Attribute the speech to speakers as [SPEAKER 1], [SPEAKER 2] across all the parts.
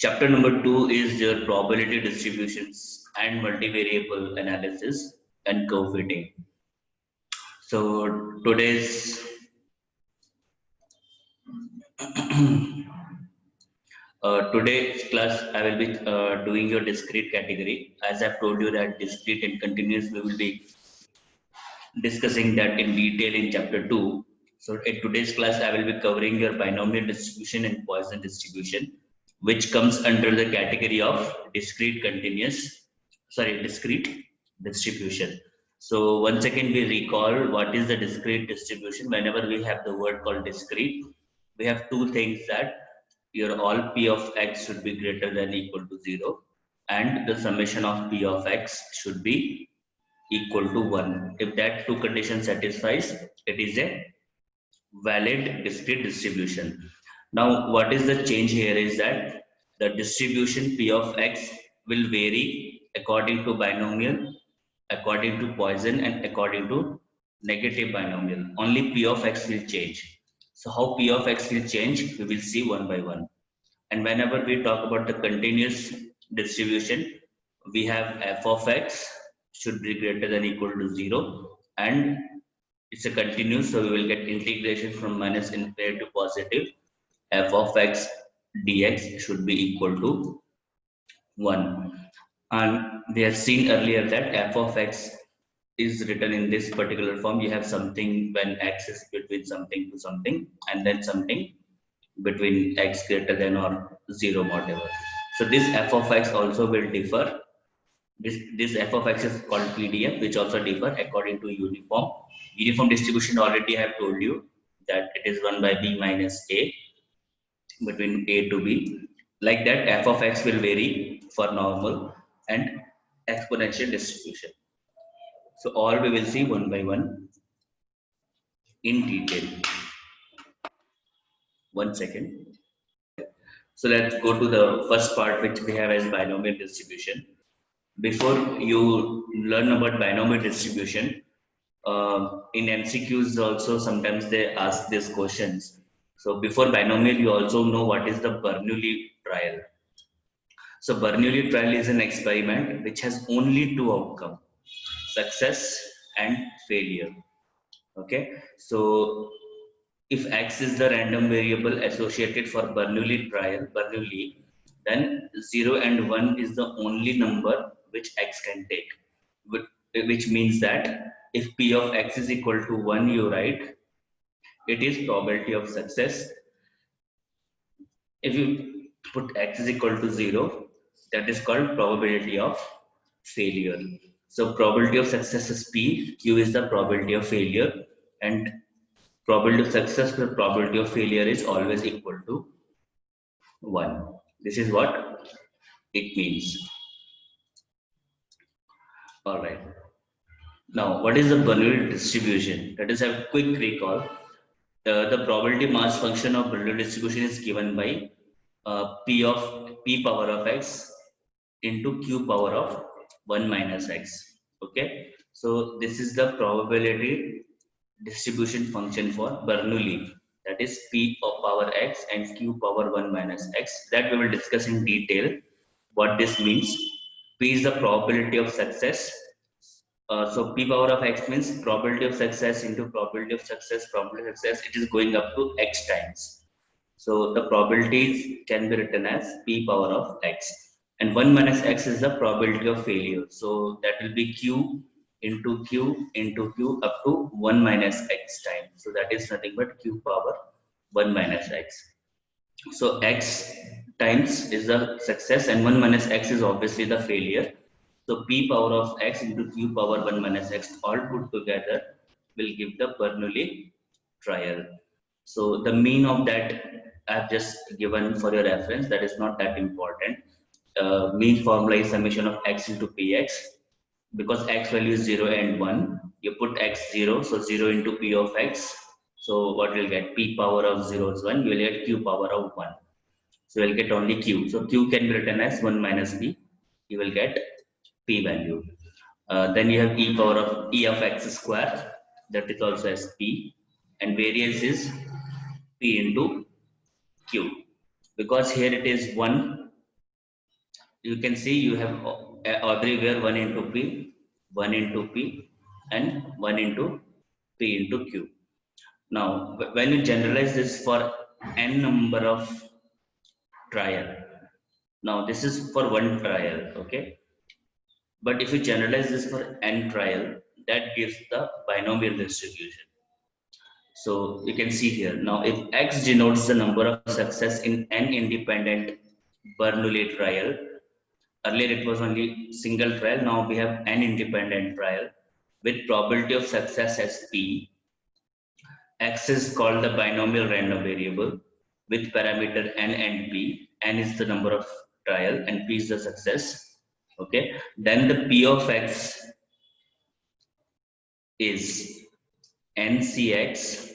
[SPEAKER 1] Chapter number 2 is your probability distributions and multivariable analysis and curve fitting. So today's class I will be doing your discrete category. As I've told you that discrete and continuous we will be discussing that in detail in chapter 2. So in today's class I will be covering your binomial distribution and Poisson distribution, which comes under the category of discrete distribution. So once again we recall what is the discrete distribution. Whenever we have the word called discrete, we have two things, that your all p of x should be greater than or equal to 0, and the summation of p of x should be equal to 1. If that two conditions satisfies, it is a valid discrete distribution. Now, what is the change here is that the distribution p of x will vary according to binomial, according to Poisson, and according to negative binomial. Only p of x will change. So how p of x will change, we will see one by one. And whenever we talk about the continuous distribution, we have f of x should be greater than or equal to 0, and it's a continuous, so we will get integration from minus infinity to positive. F of x dx should be equal to 1. And we have seen earlier that f of x is written in this particular form. You have something when x is between something to something, and then something between x greater than or 0, whatever. So this f of x also will differ. This f of x is called PDF, which also differ according to uniform. Uniform distribution already I have told you that it is 1 by b minus a, between a to b. Like that, f of x will vary for normal and exponential distribution. So all we will see one by one in detail. One second. So let's go to the first part, which we have as binomial distribution. Before you learn about binomial distribution, in MCQs also sometimes they ask these questions. So before binomial, you also know what is the Bernoulli trial. So Bernoulli trial is an experiment which has only two outcomes: success and failure. Okay, so if x is the random variable associated for Bernoulli, then 0 and 1 is the only number which x can take, which means that if p of x is equal to 1, you write it is probability of success. If you put x is equal to 0, that is called probability of failure. So probability of success is p, q is the probability of failure, and probability of success plus probability of failure is always equal to 1. This is what it means. All right. Now, what is the Bernoulli distribution? Let us have a quick recall. The probability mass function of Bernoulli distribution is given by p power of x into q power of 1 minus x. Okay. So this is the probability distribution function for Bernoulli, that is p of power x and q power 1 minus x. That we will discuss in detail what this means. P is the probability of success. So p power of x means probability of success into probability of success, it is going up to x times. So the probabilities can be written as p power of x, and 1 minus x is the probability of failure. So that will be q into q into q up to 1 minus x times. So that is nothing but q power 1 minus x. So x times is the success and 1 minus x is obviously the failure. So p power of x into q power 1 minus x all put together will give the Bernoulli trial. So the mean of that I have just given for your reference. That is not that important. Mean formula is summation of x into px. Because x value is 0 and 1, you put x 0, so 0 into p of x. So what we'll get, p power of 0 is 1, you will get q power of 1. So we'll get only q. So q can be written as 1 minus p. You will get p value. Then you have e of x square, that is also as p, and variance is p into q. Because here it is 1, you can see you have everywhere 1 into P, 1 into P, and 1 into P into Q. Now, when you generalize this for n number of trial, now this is for one trial, okay? But if you generalize this for n trial, that gives the binomial distribution. So you can see here. Now, if X denotes the number of success in n independent Bernoulli trial, earlier it was only single trial, now we have n independent trial with probability of success as P. X is called the binomial random variable with parameter n and P. N is the number of trial and P is the success. Okay. Then the P of X is NCX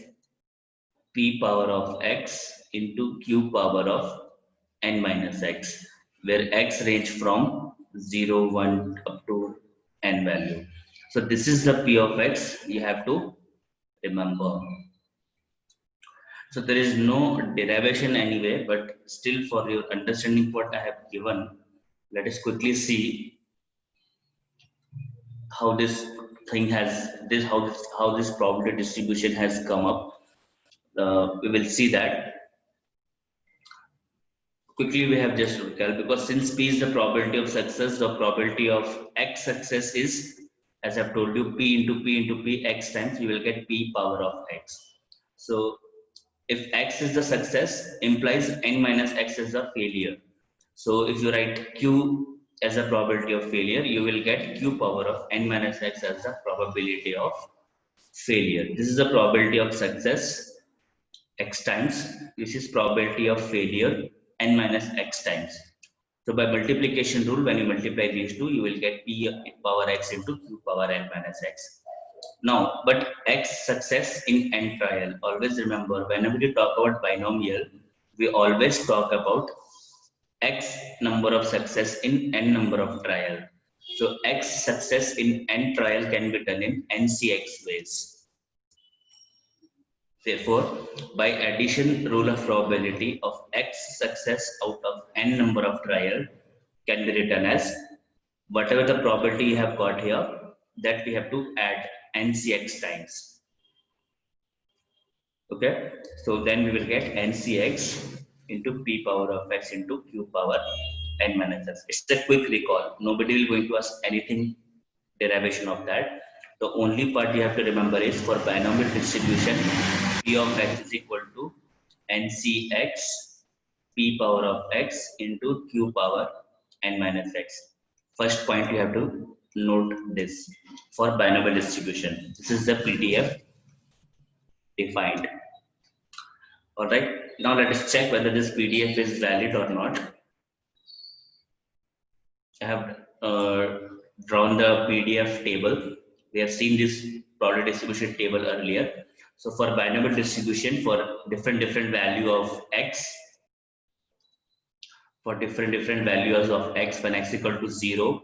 [SPEAKER 1] P power of X into Q power of n minus X, where X range from 0, 1 up to n value. So this is the P of X you have to remember. So there is no derivation anyway, but still for your understanding what I have given, let us quickly see how this thing has this how this probability distribution has come up. We will see that quickly. We have just recall, because since P is the probability of success, the probability of X success is, as I've told you, P into P into P X times, you will get P power of X. So if X is the success, implies n minus X is the failure. So if you write Q as a probability of failure, you will get Q power of n minus X as the probability of failure. This is the probability of success X times. This is probability of failure n minus X times. So by multiplication rule, when you multiply these two, you will get P power X into Q power n minus X. Now, but X success in n trial. Always remember, whenever you talk about binomial, we always talk about X number of success in n number of trial. So X success in n trial can be done in NCX ways. Therefore, by addition rule of probability of X success out of n number of trial can be written as whatever the probability you have got here, that we have to add NCX times. Okay, so then we will get NCX into P power of X into Q power n minus X. It's a quick recall. Nobody will going to ask anything derivation of that. The only part you have to remember is for binomial distribution, P of X is equal to NCX P power of X into Q power n minus X. First point you have to note this for binomial distribution. This is the PDF defined. All right. Now let us check whether this PDF is valid or not. I have drawn the PDF table. We have seen this probability distribution table earlier. So for binomial distribution for different value of X, for different values of X when X equal to 0,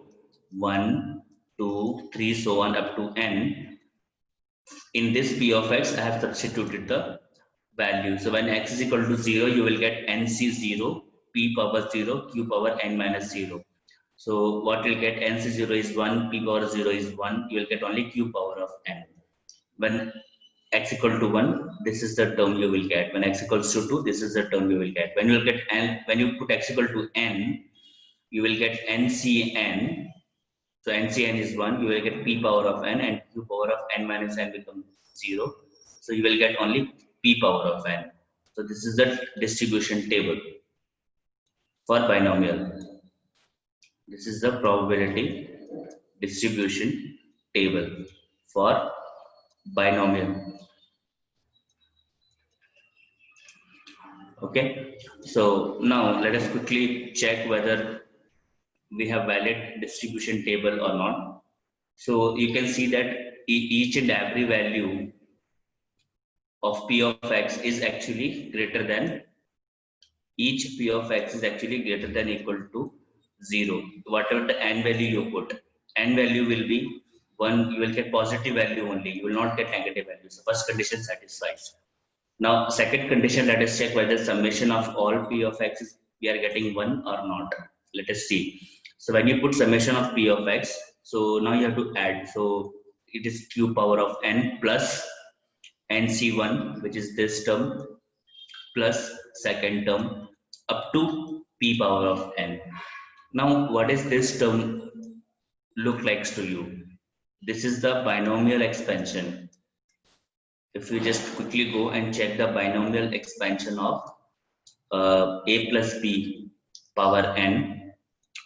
[SPEAKER 1] 1, 2, 3, so on up to n. In this P of X, I have substituted the value. So when X is equal to 0, you will get NC0, P power 0, Q power n minus 0. So what you'll get, NC0 is 1, P power 0 is 1, you will get only Q power of n. When X equal to 1, this is the term you will get. When X equals to 2, this is the term you will get. When you will get n, when you put X equal to n, you will get NCN. So NCN is 1, you will get P power of n, and Q power of n minus n becomes 0. So you will get only P power of n. So this is the distribution table for binomial. This is the probability distribution table for binomial. Okay, so now let us quickly check whether we have valid distribution table or not. So you can see that each and every value of P of X is actually greater than, each P of X is actually greater than equal to 0. Whatever the n value you put, n value will be 1, you will get positive value only, you will not get negative value. So first condition satisfies. Now second condition, let us check whether summation of all P of X is we are getting 1 or not. let us see. So when you put summation of p of x, so now you have to add. So it is q power of n plus nc1, which is this term, plus second term up to p power of n. Now, what is this term look like to you? This is the binomial expansion. If you just quickly go and check the binomial expansion of a plus b power n,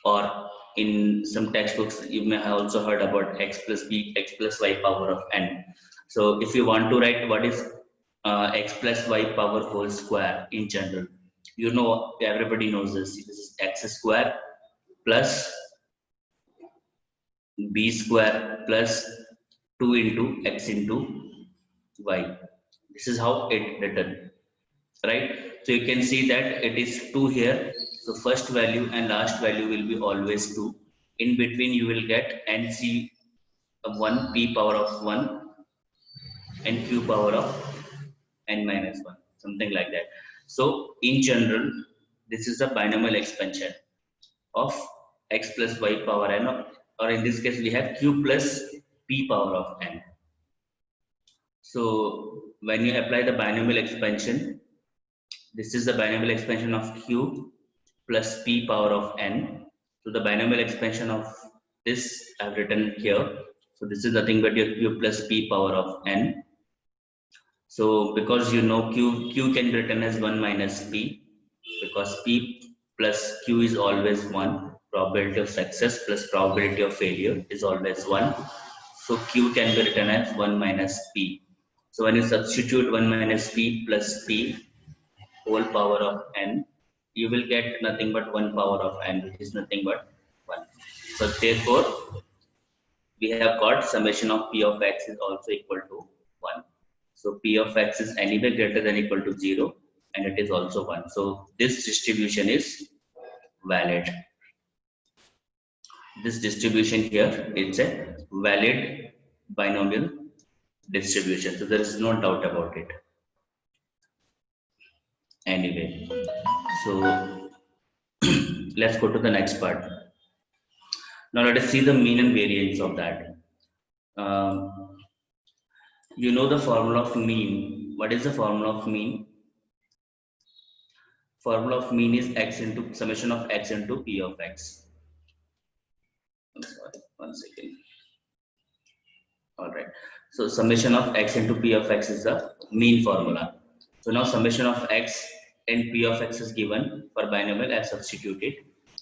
[SPEAKER 1] or in some textbooks you may have also heard about x plus b, x plus y power of n. So if you want to write what is x plus y power whole square in general, you know, everybody knows this. This is x square plus b square plus 2 into x into y. This is how it written, right? So you can see that it is 2 here. So first value and last value will be always 2. In between you will get nc 1 p power of 1 and q power of n minus 1, something like that. So in general, this is the binomial expansion of x plus y power n, or in this case we have q plus p power of n. So when you apply the binomial expansion, this is the binomial expansion of q plus p power of n. So the binomial expansion of this I have written here. So this is nothing but your q plus p power of n. So because you know q can be written as 1 minus p, because p plus q is always 1. Probability of success plus probability of failure is always 1. So q can be written as 1 minus p. So when you substitute 1 minus p plus p whole power of n, you will get nothing but 1 power of n, which is nothing but 1. So therefore, we have got summation of p of x is also equal to 1. So p of x is anyway greater than equal to 0, and it is also 1. So this distribution is valid. This distribution here, it's a valid binomial distribution. So there is no doubt about it. Anyway, so let's go to the next part. Now let us see the mean and variance of that. You know the formula of mean. What is the formula of mean? Formula of mean is x into summation of x into p of x. I'm sorry, 1 second. All right. So summation of x into p of x is the mean formula. So now summation of x and p of x is given for binomial. I substituted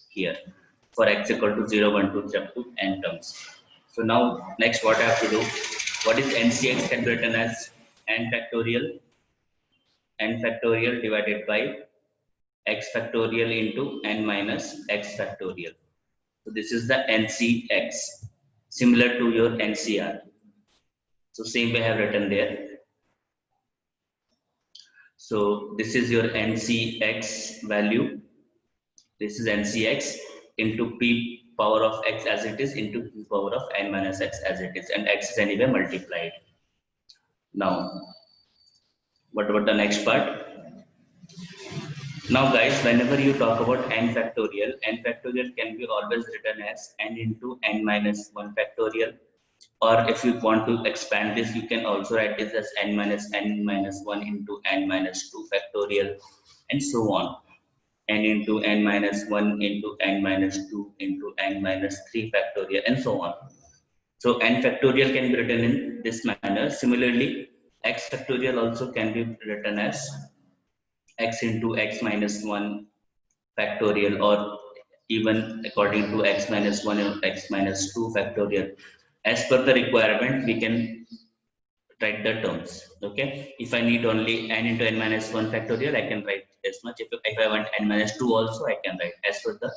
[SPEAKER 1] here for x equal to 0, 1, 2, 3 up to n terms. So now next what I have to do, what is ncx can be written as n factorial divided by x factorial into n minus x factorial. So this is the ncx, similar to your ncr. So same way I have written there. So this is your ncx value. This is ncx into p power of x as it is into p power of n minus x as it is, and x is anyway multiplied. Now, what about the next part? Now guys, whenever you talk about n factorial can be always written as n into n minus 1 factorial. Or if you want to expand this, you can also write this as n minus 1 into n minus 2 factorial, and so on. N into n minus 1 into n minus 2 into n minus 3 factorial, and so on. So n factorial can be written in this manner. Similarly, x factorial also can be written as x into x minus 1 factorial, or even according to x minus 1 and x minus 2 factorial. As per the requirement, we can write the terms. Okay, if I need only n into n minus 1 factorial, I can write as much. If I want n minus 2 also, I can write. As per the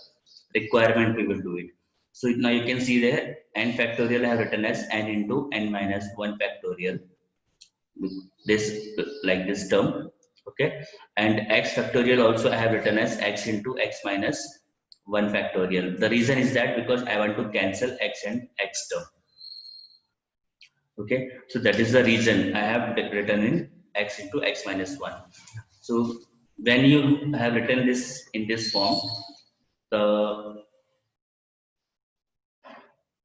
[SPEAKER 1] requirement, we will do it. So now you can see there n factorial I have written as n into n minus 1 factorial, this like this term. Okay, and x factorial also I have written as x into x minus 1 factorial. The reason is that because I want to cancel x and x term. Okay, so that is the reason I have written in x into x minus 1. So when you have written this in this form, the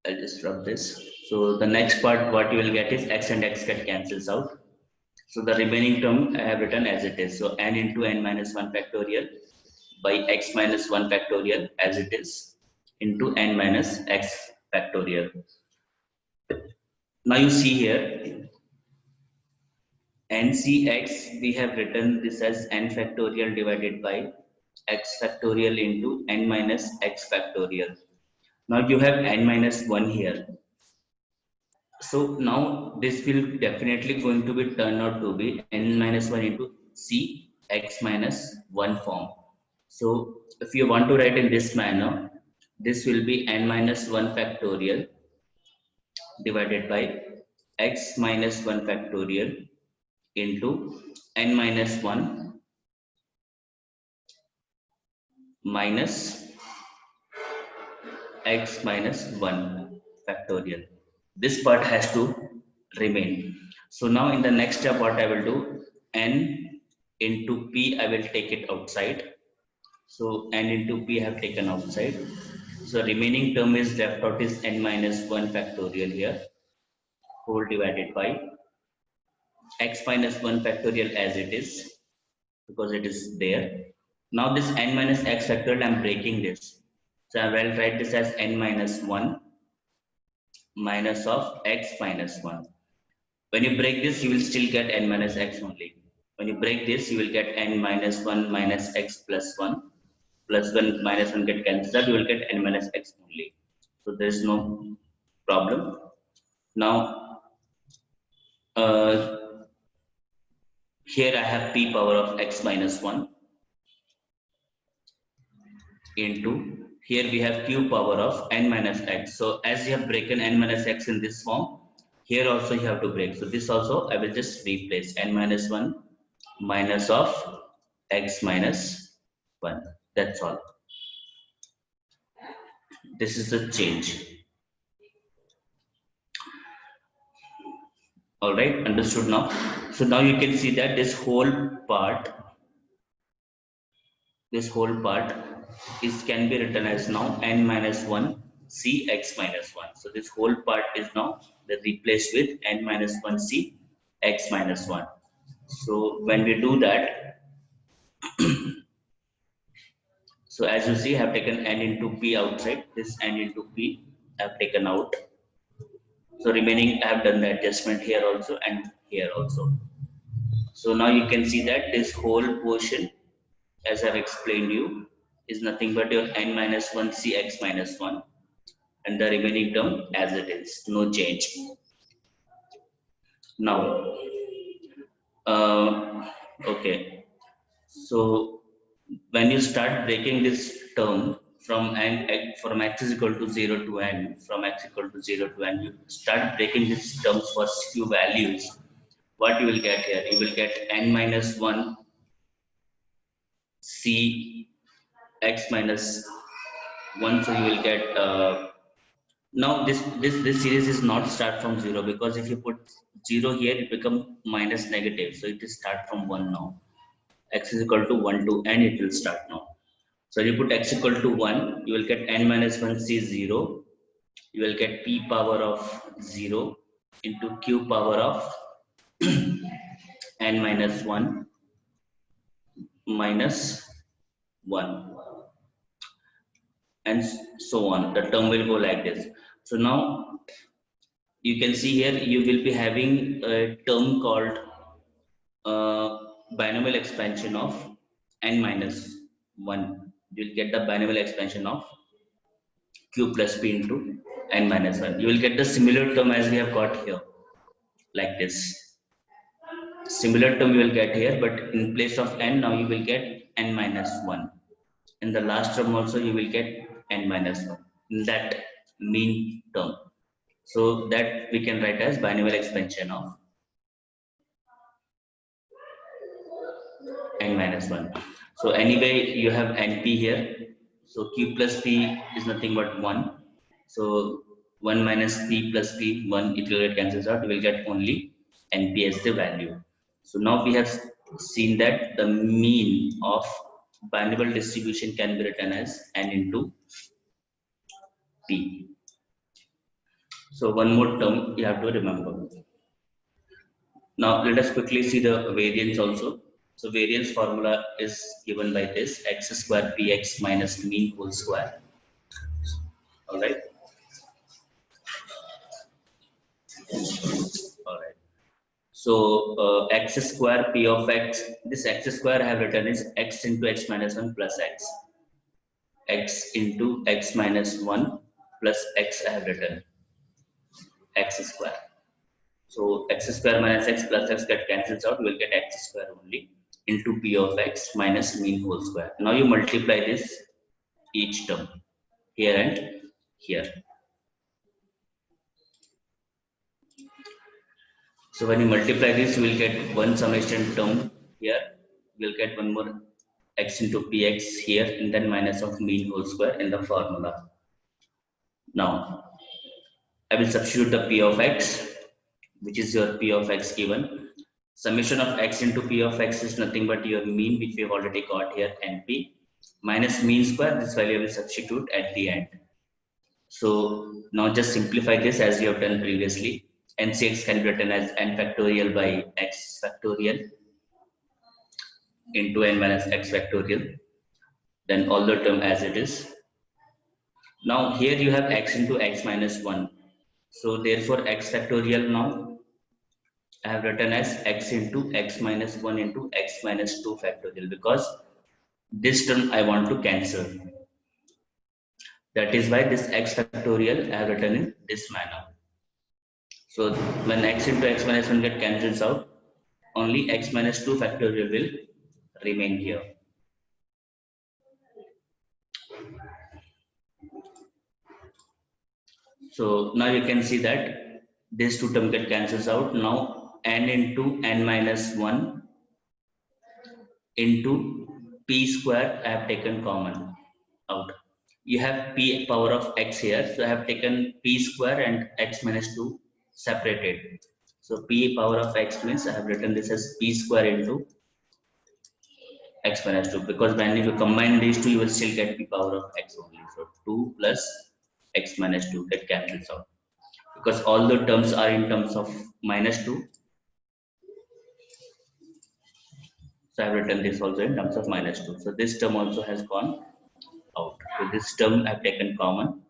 [SPEAKER 1] I'll just rub this. So the next part, what you will get is x and x get cancels out. So the remaining term I have written as it is. So n into n minus 1 factorial by x minus 1 factorial as it is into n minus x factorial. Now you see here ncx, we have written this as n factorial divided by x factorial into n minus x factorial. Now you have n minus 1 here. So now this will definitely going to be turned out to be n minus 1 into c x minus 1 form. So if you want to write in this manner, this will be n minus 1 factorial divided by x minus 1 factorial into n minus 1 minus x minus 1 factorial. This part has to remain. So now in the next step, what I will do, n into p, I will take it outside. So n into p I have taken outside. So remaining term is left out is n minus 1 factorial here, whole divided by x minus 1 factorial as it is, because it is there. Now this n minus x factorial, I am breaking this. So I will write this as n minus 1 minus of x minus 1. When you break this, you will still get n minus x only. When you break this, you will get n minus 1 minus x plus 1 plus 1 minus 1 get cancelled, you will get n minus x only. So there is no problem. Now, here I have p power of x minus 1 into, here we have q power of n minus x. So as you have broken n minus x in this form, here also you have to break. So this also I will just replace n minus 1 minus of x minus 1. That's all. This is the change. All right, understood now. So now you can see that this whole part is can be written as now n minus 1 c x minus 1. So this whole part is now replaced with n minus 1 c x minus 1. So when we do that, so as you see, I have taken n into p outside. This n into p I have taken out. So remaining, I have done the adjustment here also and here also. So now you can see that this whole portion, as I've explained you, is nothing but your n minus 1 c x minus 1, and the remaining term as it is, no change. Now, okay. So when you start breaking this term from x is equal to 0 to n, from x equal to 0 to n, you start breaking these terms for few values. What you will get here? You will get n minus 1 c x minus 1. So you will get now this series is not start from 0, because if you put 0 here, it become minus negative. So it is start from 1 now. X is equal to 1 to n, it will start now. So you put x equal to 1, you will get n minus 1 c 0. You will get p power of 0 into q power of n minus 1 minus 1, and so on. The term will go like this. So now you can see here, you will be having a term called binomial expansion of n minus 1. You will get the binomial expansion of q plus p into n minus 1. You will get the similar term as we have got here, like this. Similar term you will get here, but in place of n, now you will get n minus 1. In the last term also, you will get n minus 1 in that mean term. So that we can write as binomial expansion of n minus 1. So anyway, you have np here. So q plus p is nothing but 1. So 1 minus p plus p, 1, it will get cancels out. You will get only np as the value. So now we have seen that the mean of binomial distribution can be written as n into p. So one more term you have to remember. Now let us quickly see the variance also. So variance formula is given by this x square px minus mean whole square. All right. All right. So x square p of x, this x square I have written is x into x minus 1 plus x into x minus 1 plus x I have written x square. So x square minus x plus x get cancels out, we will get x square only into p of x minus mean whole square. Now you multiply this each term here and here. So when you multiply this, you will get one summation term here. You will get one more x into px here, and then minus of mean whole square in the formula. Now I will substitute the p of x, which is your p of x given. Summation of x into p of x is nothing but your mean, which we have already got here, np, minus mean square. This value I will substitute at the end. So now just simplify this as you have done previously. NCX can be written as n factorial by x factorial into n minus x factorial. Then all the term as it is. Now here you have x into x minus 1. So therefore x factorial now I have written as x into x minus 1 into x minus 2 factorial, because this term I want to cancel. That is why this x factorial I have written in this manner. So when x into x minus 1 get cancels out, only x minus 2 factorial will remain here. So now you can see that these two terms get cancels out. Now n into n minus 1 into p square I have taken common out. You have p power of x here, so I have taken p square and x minus 2 separated. So p power of x means I have written this as p square into x minus 2, because when you combine these two you will still get p power of x only. So 2 plus x minus 2 get cancels out, because all the terms are in terms of minus 2. So I have written this also in terms of minus 2. So this term also has gone out. So this term I have taken common,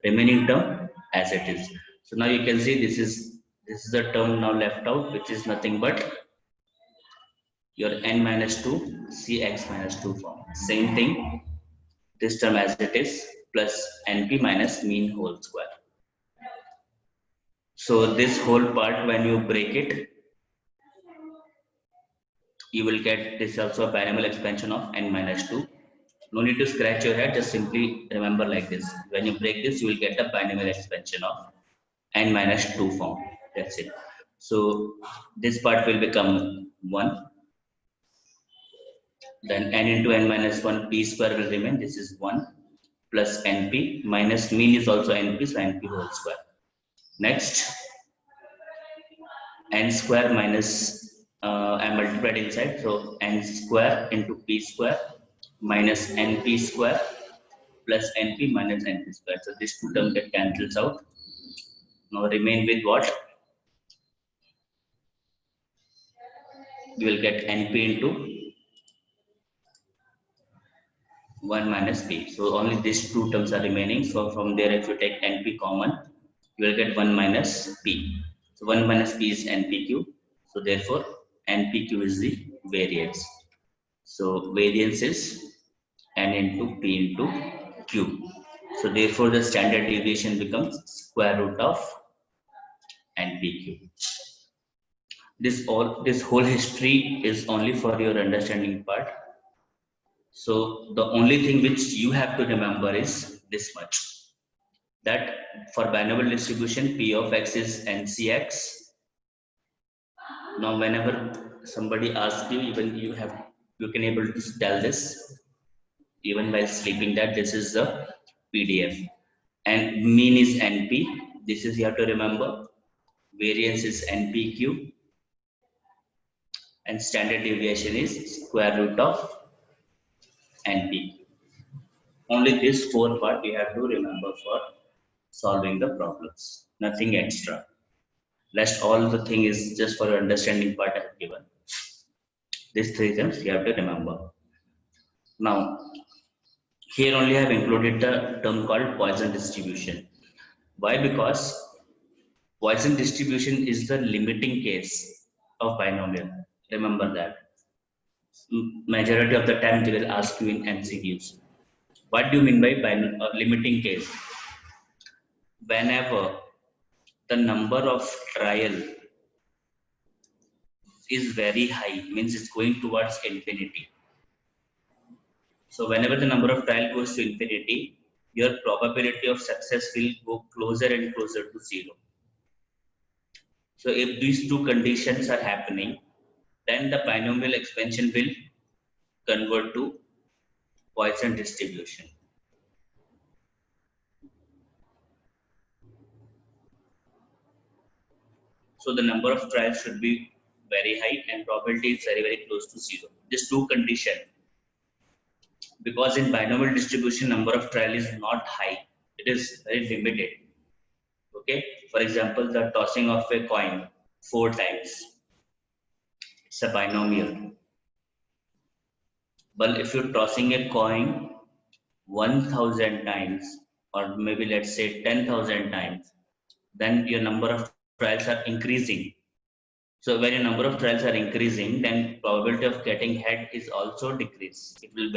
[SPEAKER 1] remaining term as it is. So now you can see this is the term now left out, which is nothing but your n minus 2 cx minus 2 form. Same thing, this term as it is plus np minus mean whole square. So this whole part, when you break it, you will get this also a binomial expansion of n minus 2. No need to scratch your head, just simply remember like this. When you break this, you will get a binomial expansion of n minus 2 form. That's it. So this part will become 1. Then n into n minus 1 p square will remain. This is 1 plus np minus mean is also np, so np whole square. Next, n square minus I multiplied inside, so n square into p square minus np square plus np minus np square. So this two term get cancels out. Now remain with what? You will get np into 1 minus p. So only these two terms are remaining. So from there, if you take np common, you will get 1 minus p. So 1 minus p is npq. So therefore, npq is the variance. So variance is n into p into q. So therefore, the standard deviation becomes square root of npq. This whole history is only for your understanding part. So the only thing which you have to remember is this much, that for binomial distribution, p of x is ncx. Now whenever somebody asks you, even you can able to tell this even while sleeping, that this is the PDF, and mean is np. This is you have to remember. Variance is npq, and standard deviation is square root of NP. Only this 4 part you have to remember for solving the problems. Nothing extra. Rest all the thing is just for your understanding part I have given. These 3 things you have to remember. Now, here only I have included the term called Poisson distribution. Why? Because Poisson distribution is the limiting case of binomial. Remember that. Majority of the time they will ask you in MCQs. What do you mean by limiting case? Whenever the number of trial is very high, means it's going towards infinity. So whenever the number of trial goes to infinity, your probability of success will go closer and closer to 0. So if these two conditions are happening, then the binomial expansion will convert to Poisson distribution. So the number of trials should be very high and probability is very close to 0. These two conditions, because in binomial distribution number of trial is not high, it is very limited. Okay, for example, the tossing of a coin 4 times, it's a binomial. But if you're tossing a coin 1000 times, or maybe let's say 10,000 times, then your number of trials are increasing. So when your number of trials are increasing, then probability of getting head is also decreased. It will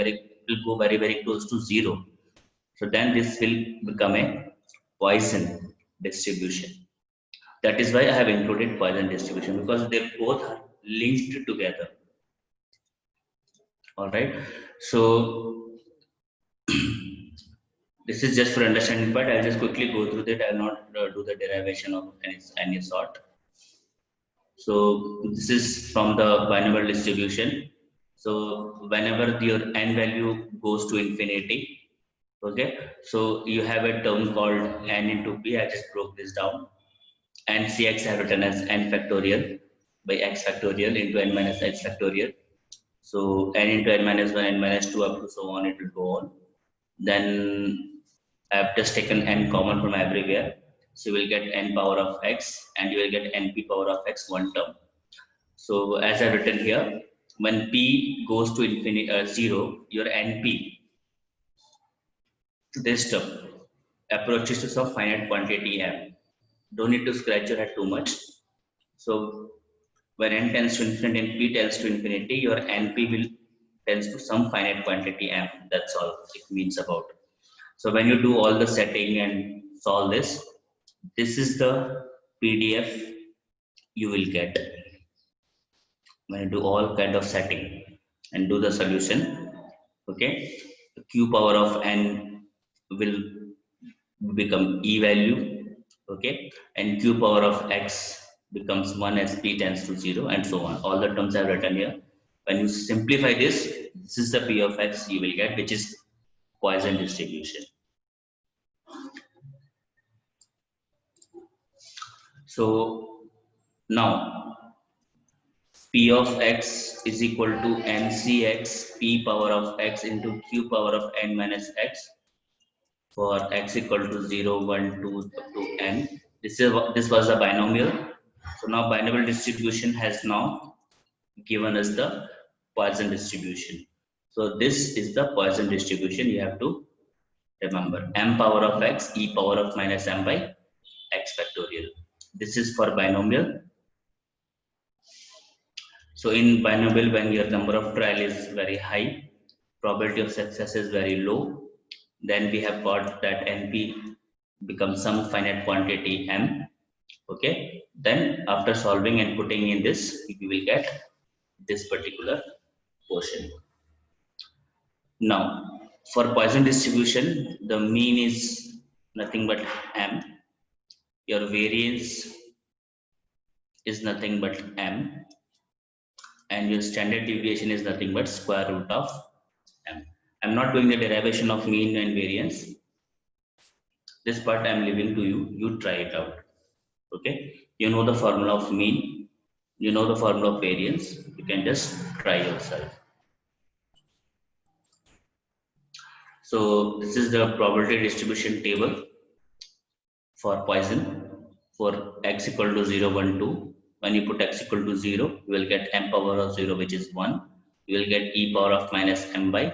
[SPEAKER 1] go very close to 0. So then this will become a Poisson distribution. That is why I have included Poisson distribution, because they both are linked together. All right. So this is just for understanding, but I'll just quickly go through that. I'll not do the derivation of any sort. So this is from the binomial distribution. So whenever your n value goes to infinity, okay, so you have a term called n into p. I just broke this down. And cx I have written as n factorial by x factorial into n minus x factorial. So n into n minus 1, n minus 2, up to so on, it will go on. Then I have just taken n common from everywhere. So you will get n power of x and you will get np power of x one term. So as I've written here, when p goes to infinity 0, your np, this term, approaches to some finite quantity m. Don't need to scratch your head too much. So when n tends to infinity and p tends to infinity, your np will tends to some finite quantity m. That's all it means about. So when you do all the setting and solve this, this is the PDF you will get when you do all kind of setting and do the solution. Okay, the q power of n will become e value. Okay, and q power of x becomes 1 as p tends to 0, and so on. All the terms I have written here. When you simplify this, this is the p of x you will get, which is Poisson distribution. So now p of x is equal to ncx p power of x into q power of n minus x for x equal to 0, 1, 2 up to n. This was the binomial. So now binomial distribution has now given us the Poisson distribution. So this is the Poisson distribution you have to remember. M power of x, e power of minus m by x factorial. This is for binomial. So in binomial, when your number of trial is very high, probability of success is very low, then we have got that NP becomes some finite quantity m. Okay, then after solving and putting in this, we will get this particular portion. Now, for Poisson distribution, the mean is nothing but m. Your variance is nothing but m, and your standard deviation is nothing but square root of m. I'm not doing the derivation of mean and variance. This part I'm leaving to you. You try it out. Okay, you know the formula of mean, you know the formula of variance. You can just try yourself. So this is the probability distribution table for Poisson for x equal to 0, 1, 2. When you put x equal to 0, you will get m power of 0, which is 1. You will get e power of minus m by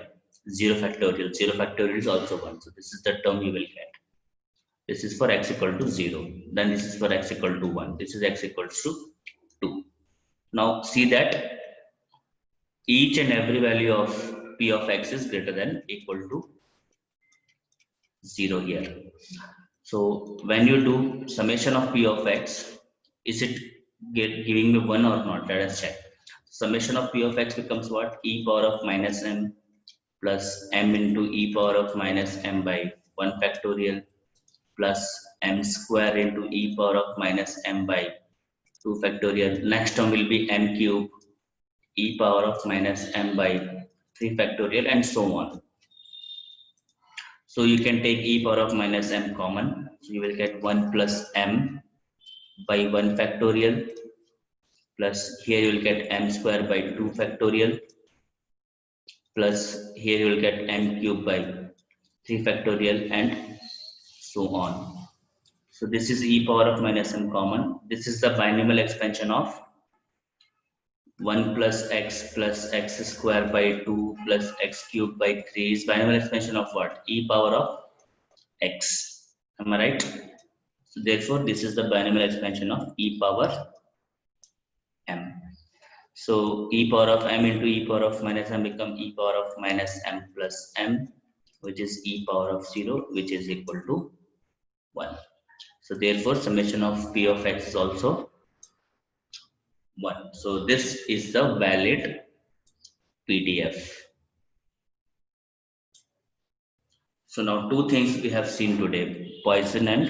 [SPEAKER 1] 0 factorial. 0 factorial is also 1. So this is the term you will get. This is for x equal to 0. Then this is for x equal to 1. This is x equals to 2. Now see that each and every value of p of x is greater than equal to 0 here. So when you do summation of p of x, is it giving me 1 or not? Let us check. Summation of p of x becomes what? E power of minus m plus m into e power of minus m by 1 factorial plus m square into e power of minus m by 2 factorial. Next term will be m cube e power of minus m by 3 factorial and so on. So you can take e power of minus m common. So you will get 1 plus m by 1 factorial plus here you will get m square by 2 factorial plus here you will get m cube by 3 factorial and so on. So this is e power of minus m common. This is the binomial expansion of 1 plus x square by 2 plus x cube by 3 is binomial expansion of what? E power of x. Am I right? So therefore, this is the binomial expansion of e power m. So e power of m into e power of minus m become e power of minus m plus m, which is e power of 0, which is equal to 1. So therefore, summation of p of x is also 1. So this is the valid PDF. So now two things we have seen today, Poisson and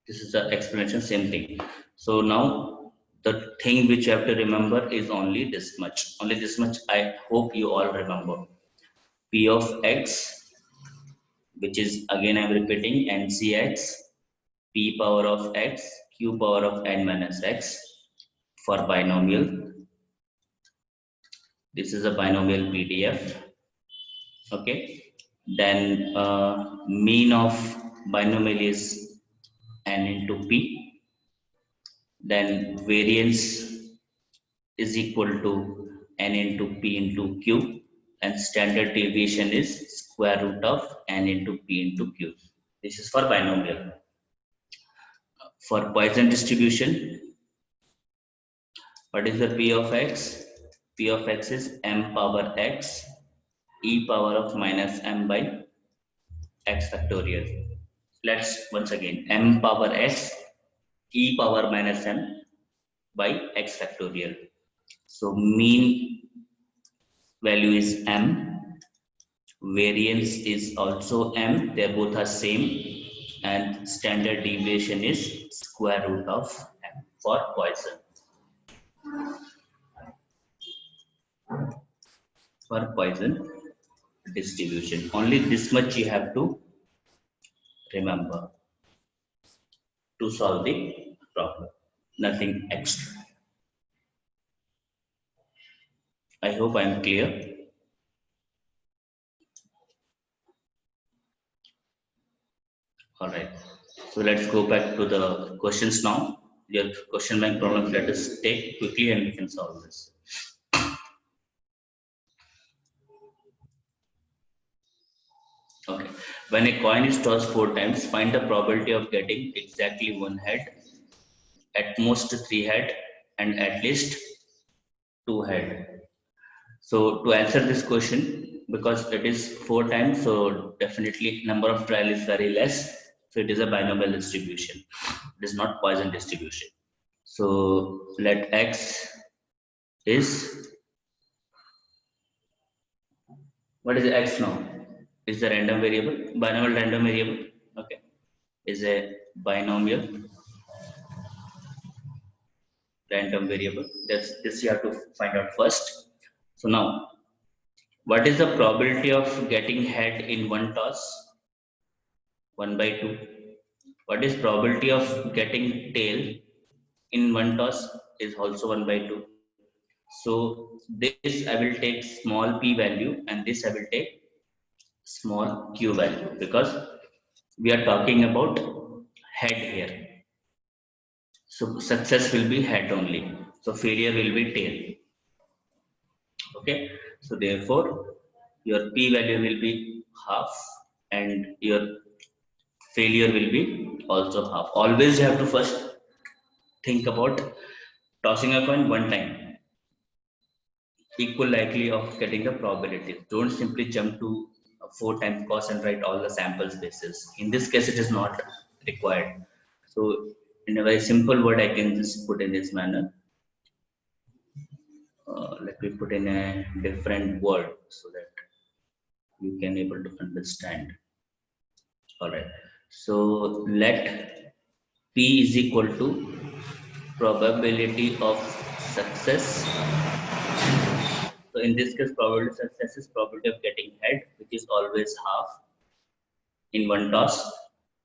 [SPEAKER 1] this is the explanation, same thing. So now the thing which you have to remember is only this much. Only this much I hope you all remember. P of x, which is again I am repeating NCX, p power of x, q power of n minus x for binomial. This is a binomial PDF. Okay. Then mean of binomial is n into p. Then variance is equal to n into p into q, and standard deviation is square root of n into p into q. This is for binomial. For Poisson distribution, what is the p of x? P of x is m power x e power of minus m by x factorial. Let's once again, m power x e power minus m by x factorial. So mean value is m, variance is also m, they both are same, and standard deviation is square root of m for Poisson. For Poisson distribution, only this much you have to remember to solve the problem, nothing extra. I hope I am clear. All right, so let's go back to the questions now. Your question bank problems, let us take quickly and we can solve this. Okay, when a coin is tossed 4 times, find the probability of getting exactly 1 head, at most 3 head, and at least 2 head. So to answer this question, because it is 4 times, so definitely number of trial is very less. So it is a binomial distribution. It is not Poisson distribution. So let x is, what is x now? Is the random variable, binomial random variable. Okay, is a binomial random variable. That's this you have to find out first. So now, what is the probability of getting head in one toss? 1/2. What is probability of getting tail in one toss? Is also 1/2. So this I will take small p value and this I will take small q value because we are talking about head here. So success will be head only. So failure will be tail. Okay. So therefore your p value will be half and your failure will be also half. Always you have to first think about tossing a coin one time, equal likely of getting the probability. Don't simply jump to 4 times cos and write all the sample spaces. In this case, it is not required. So in a very simple word, I can just put in this manner. Let me put in a different word so that you can able to understand. All right. So let P is equal to probability of success. So in this case, probability of success is probability of getting head, which is always half in one toss.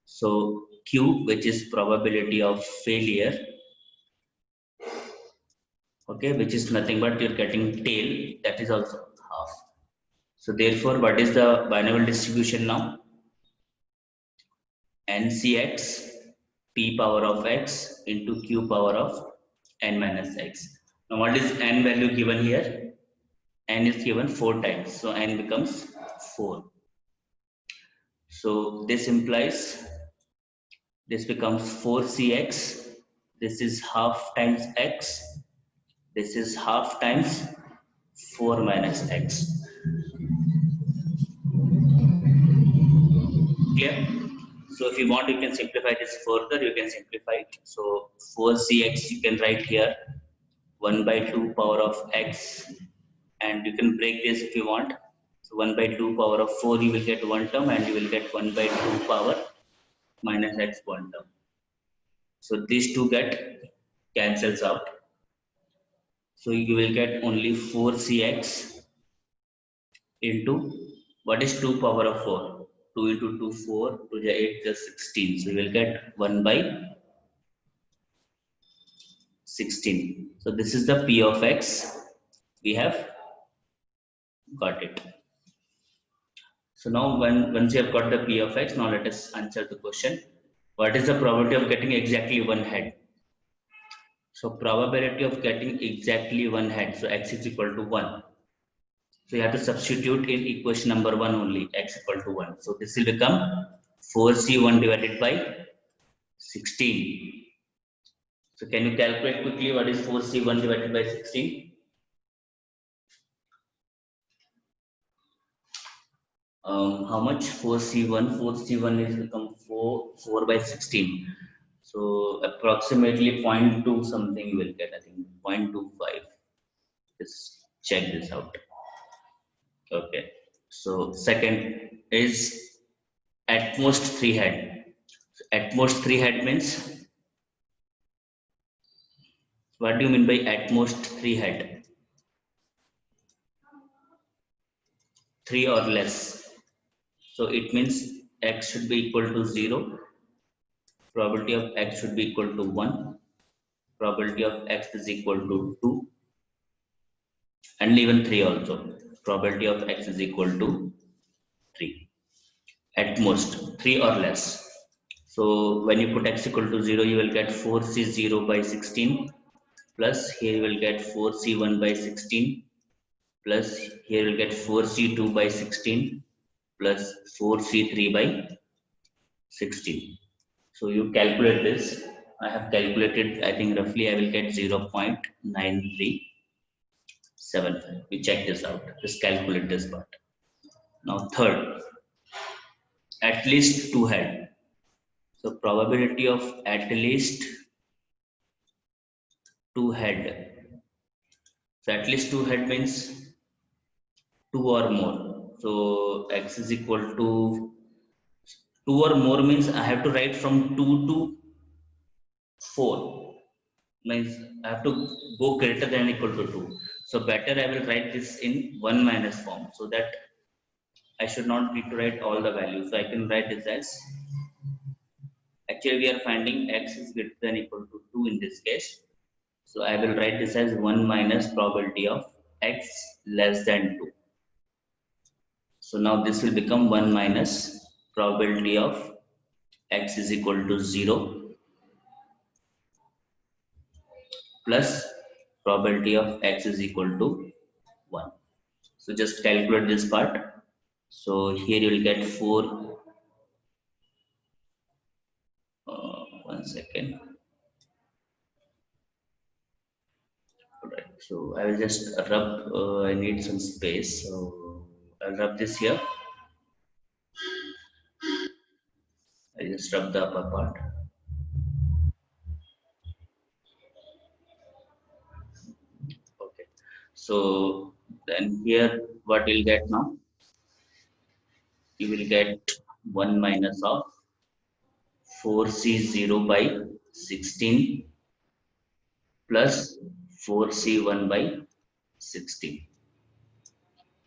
[SPEAKER 1] So Q, which is probability of failure, okay, which is nothing but you're getting tail, that is also half. So therefore, what is the binomial distribution now? NCX P power of X into Q power of N minus X. Now what is N value given here? N is given 4 times. So N becomes 4. So this implies this becomes 4CX. This is half times X. This is half times 4 minus X. Clear? So if you want, you can simplify this further. You can simplify it. So 4CX you can write here 1 by 2 power of X, and you can break this if you want. So 1 by 2 power of 4 you will get one term, and you will get 1 by 2 power minus X one term. So these two get cancels out. So you will get only 4CX into what is 2 power of 4? 2 into 2, 4, 2 is 8 plus 16. So you will get 1 by 16. So this is the P of X. We have got it. So now once you have got the P of X, now let us answer the question. What is the probability of getting exactly one head? So probability of getting exactly one head. So X is equal to 1. So you have to substitute in equation number 1 only, X equal to 1. So this will become 4C1 divided by 16. So can you calculate quickly what is 4C1 divided by 16? How much? 4C1. 4C1 is become 4 by 16. So approximately 0.2 something you will get. I think 0.25. Just check this out. Okay. So second is at most 3 head. So at most 3 head means, what do you mean by at most 3 head? 3 or less. So it means X should be equal to 0. Probability of X should be equal to 1. Probability of X is equal to 2. And even 3 also. Probability of X is equal to 3. At most 3 or less. So when you put X equal to 0, you will get 4C0 by 16 plus here you will get 4C1 by 16 plus here you will get 4C2 by 16 plus 4C3 by 16. So you calculate this. I have calculated, I think roughly I will get 0.9375. We check this out. Just calculate this part. Now third, at least 2 head. So probability of at least 2 head. So at least 2 head means 2 or more. So X is equal to 2 or more means I have to write from 2 to 4. Means I have to go greater than or equal to 2. So better I will write this in 1 minus form so that I should not need to write all the values. So I can write this as, actually we are finding X is greater than or equal to 2 in this case. So I will write this as 1 minus probability of x less than 2. So now this will become 1 minus probability of x is equal to 0 plus probability of x is equal to 1. So just calculate this part. So here you will get 4. 1 second. Alright. So I will just rub. I need some space. So I'll rub this here. I just rub the upper part. Okay. So then here, what you'll get now? You will get 1 minus of 4C0 by 16 plus 4C1 by 16.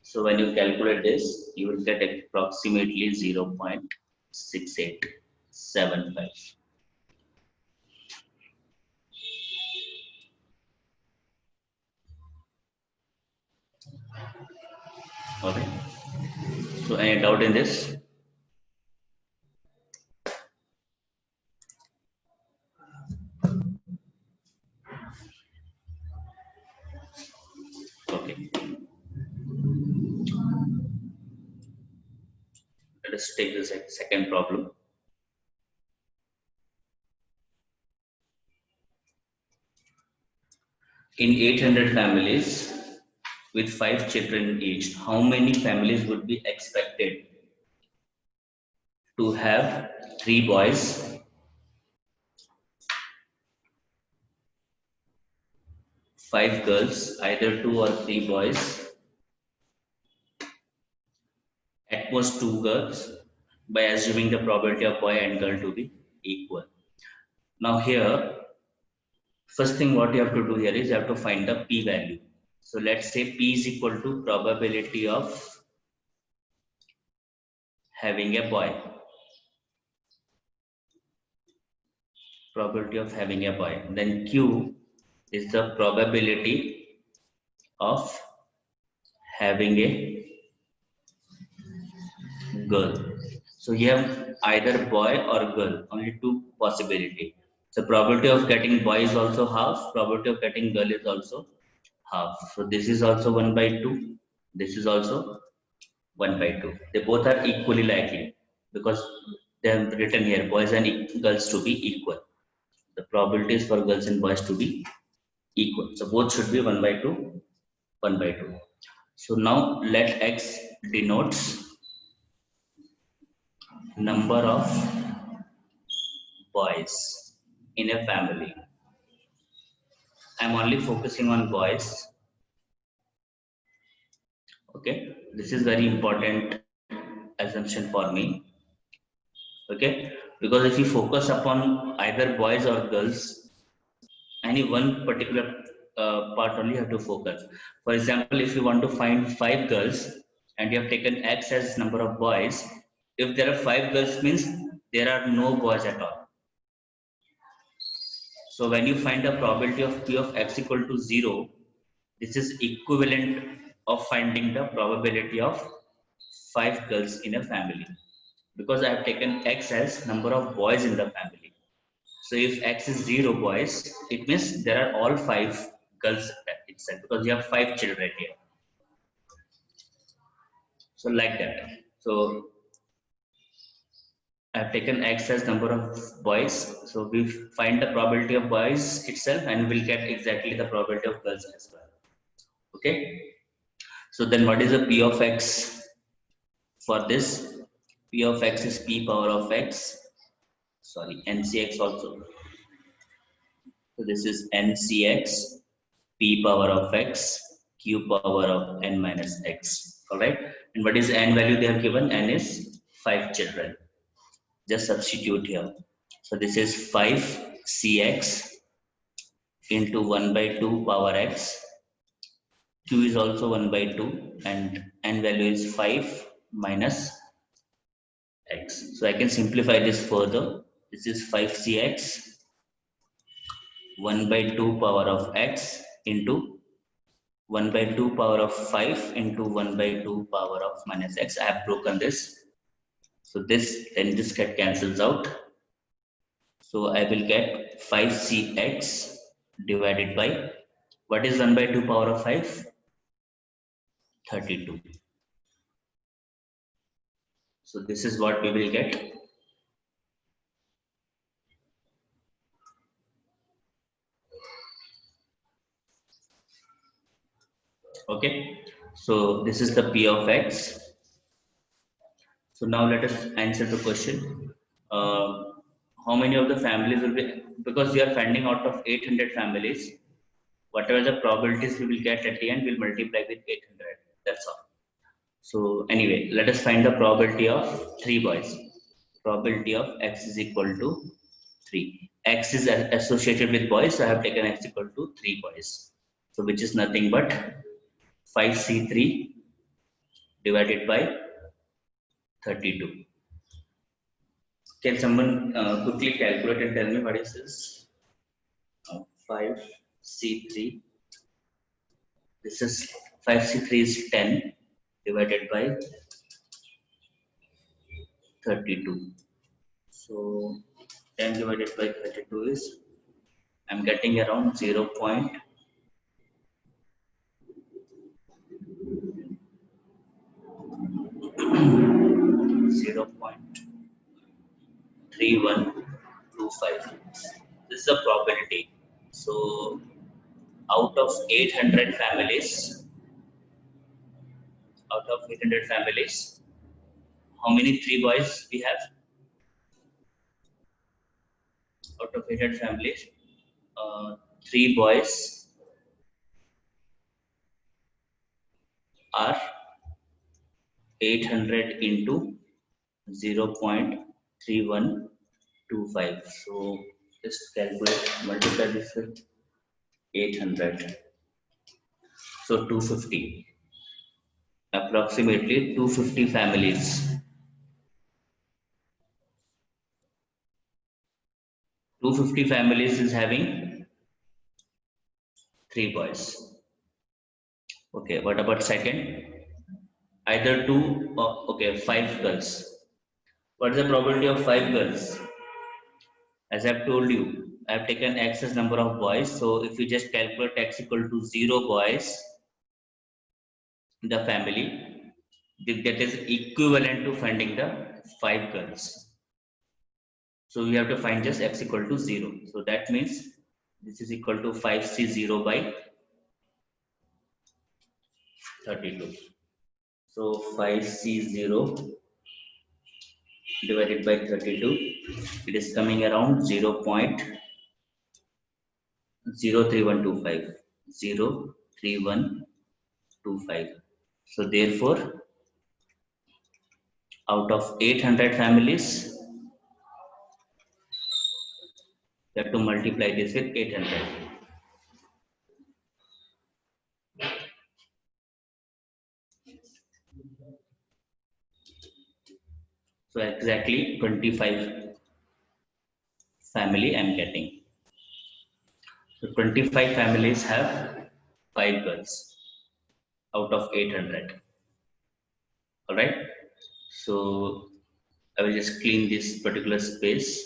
[SPEAKER 1] So when you calculate this, you will get approximately 0.6875. Okay. So any doubt in this? Okay. Let us take the second problem. In 800 families with 5 children each, how many families would be expected to have 3 boys, 5 girls, either 2 or 3 boys, at most 2 girls, by assuming the probability of boy and girl to be equal. Now here, first thing what you have to do here is you have to find the p value. So let's say p is equal to probability of having a boy. Probability of having a boy. Then q is the probability of having a girl. So you have either boy or girl, only 2 possibility. So probability of getting boy is also half, probability of getting girl is also half. So this is also 1 by 2. This is also 1 by 2. They both are equally likely because they have written here boys and girls to be equal. The probabilities for girls and boys to be equal. So both should be 1 by 2, 1 by 2. So now let x denotes number of boys in a family. I'm only focusing on boys. Okay, this is very important assumption for me. Okay, because if you focus upon either boys or girls, any one particular part only you have to focus. For example, if you want to find 5 girls and you have taken x as number of boys, if there are 5 girls means there are no boys at all. So when you find the probability of p of x equal to 0, this is equivalent of finding the probability of 5 girls in a family, because I have taken x as number of boys in the family. So if x is 0 boys, it means there are all 5 girls itself, because you have 5 children here. So like that. So I have taken x as number of boys. So we find the probability of boys itself and we'll get exactly the probability of girls as well. Okay. So then what is the p of x for this? P of x is p power of x. Sorry, ncx also. So this is ncx p power of x q power of n minus x. Alright. And what is n value they have given? N is 5 children. Just substitute here. So this is 5 cx into 1 by 2 power x. Q is also 1 by 2 and n value is 5 minus x. So I can simplify this further. This is 5cx 1 by 2 power of x into 1 by 2 power of 5 into 1 by 2 power of minus x. I have broken this. So this then this get cancels out. So I will get 5cx divided by, what is 1 by 2 power of 5? 32. So this is what we will get. Okay. So this is the p of x. So now let us answer the question. How many of the families will be, because we are finding out of 800 families, whatever the probabilities we will get at the end, we'll multiply with 800. That's all. So anyway, let us find the probability of 3 boys. Probability of x is equal to 3. X is associated with boys, so I have taken x equal to 3 boys. So which is nothing but 5c3 divided by 32. Can someone quickly calculate and tell me what is this? 5c3. This is 5c3 is 10 divided by 32. So 10 divided by 32 is, I'm getting around 0. 0.3125. This is the probability. So out of 800 families, how many 3 boys we have? Out of 800 families, 3 boys are 800 into 0.3125. So just calculate, multiply this with 800. So 250. Approximately 250 families. 250 families is having 3 boys. Okay, what about second? Either 2 or, okay, 5 girls. What is the probability of 5 girls? As I've told you, I've taken x as number of boys. So if you just calculate x equal to 0 boys in the family, that is equivalent to finding the 5 girls. So we have to find just x equal to 0. So that means this is equal to 5c0 by 32. So 5c0 divided by 32, it is coming around 0.03125. 0.3125. So therefore, out of 800 families, you have to multiply this with 800. So exactly 25 family I am getting. So 25 families have 5 girls out of 800. All right. So I will just clean this particular space.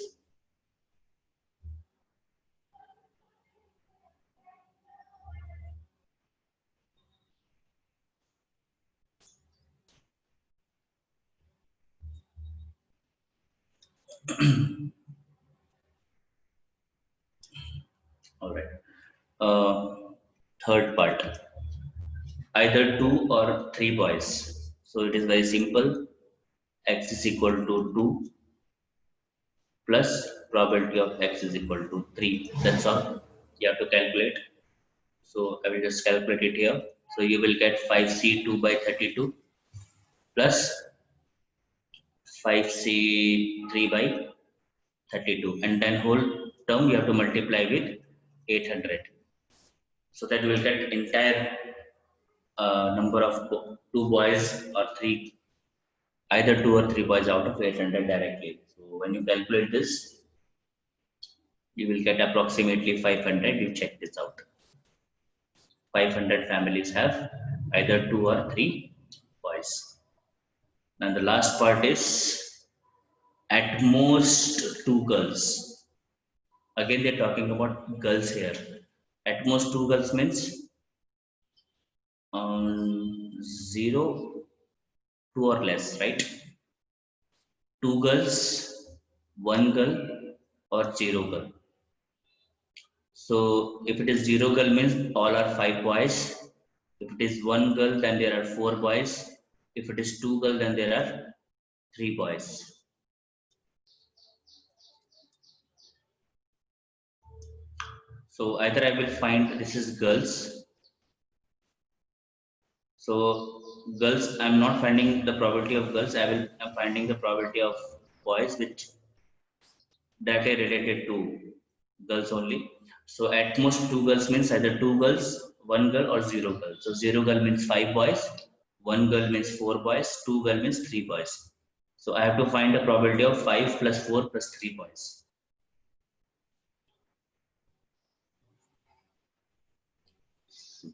[SPEAKER 1] All right. Third part, either 2 or 3 boys. So it is very simple. X is equal to 2 plus probability of x is equal to 3. That's all you have to calculate. So I will just calculate it here. So you will get 5c2 by 32 plus 5c3 by 32, and then whole term you have to multiply with 800. So that you will get entire number of 2 boys or 3, either 2 or 3 boys out of 800 directly. So when you calculate this, You will get approximately 500. You check this out. 500 families have either 2 or 3 boys. And the last part is at most 2 girls. Again, they're talking about girls here. At most 2 girls means 0, 2 or less, right? 2 girls, 1 girl, or 0 girl. So if it is 0 girl means all are 5 boys. If it is 1 girl, then there are 4 boys. If it is 2 girl, then there are 3 boys. So either I will find this is girls. So girls, I'm not finding the probability of girls. I'm finding the probability of boys, which that are related to girls only. So at most 2 girls means either 2 girls, 1 girl, or 0 girl. So 0 girl means 5 boys, 1 girl means 4 boys, 2 girl means 3 boys. So I have to find the probability of 5 plus 4 plus 3 boys.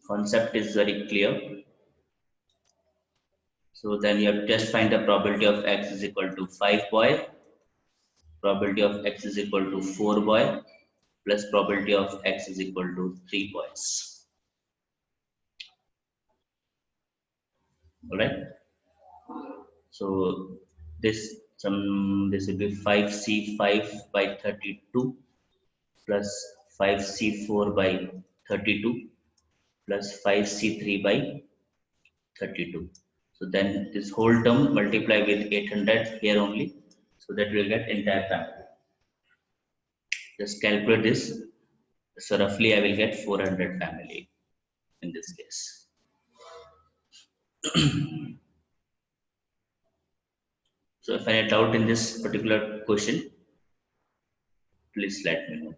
[SPEAKER 1] Concept is very clear. So then you have to just find the probability of x is equal to 5 boy, probability of x is equal to 4 boy, plus probability of x is equal to 3 boys. All right. So this will be 5c5 by 32 plus 5c4 by 32 plus 5c3 by 32. So then this whole term multiply with 800 here only, so that we'll get entire family. Just calculate this. So roughly I will get 400 family in this case. So if any doubt in this particular question, please let me know.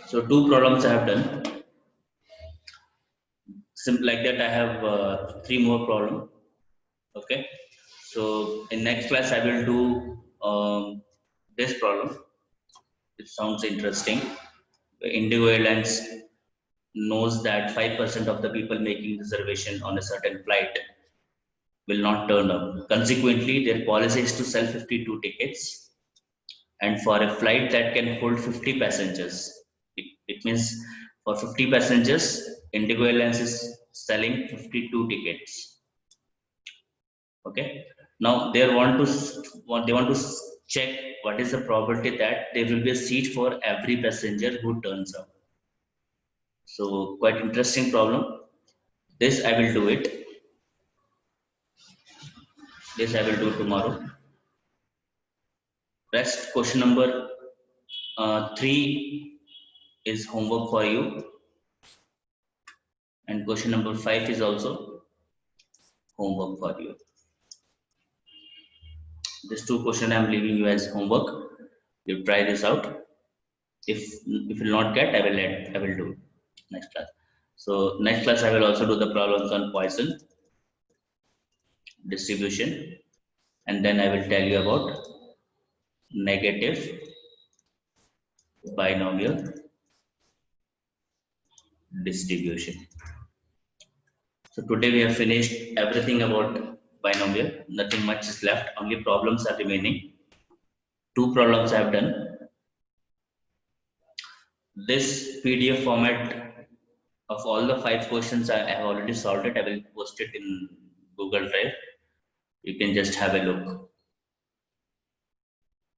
[SPEAKER 1] So 2 problems I have done. Simple like that, I have 3 more problems. Okay. So in next class, I will do this problem. It sounds interesting. Indigo Airlines knows that 5% of the people making reservation on a certain flight will not turn up. Consequently, their policy is to sell 52 tickets, and for a flight that can hold 50 passengers, it means for 50 passengers, Indigo Airlines is selling 52 tickets. Okay. Now they want to check what is the probability that there will be a seat for every passenger who turns up. So quite interesting problem. This I will do it. This I will do tomorrow. Rest question number 3 is homework for you, and question number 5 is also homework for you. These 2 questions I am leaving you as homework. You try this out. If you will not get, I will do next class. So next class I will also do the problems on Poisson distribution, and then I will tell you about negative binomial distribution. So today we have finished everything about binomial. Nothing much is left. Only problems are remaining. 2 problems I have done. This PDF format of all the 5 questions I have already solved it. I will post it in Google Drive. You can just have a look.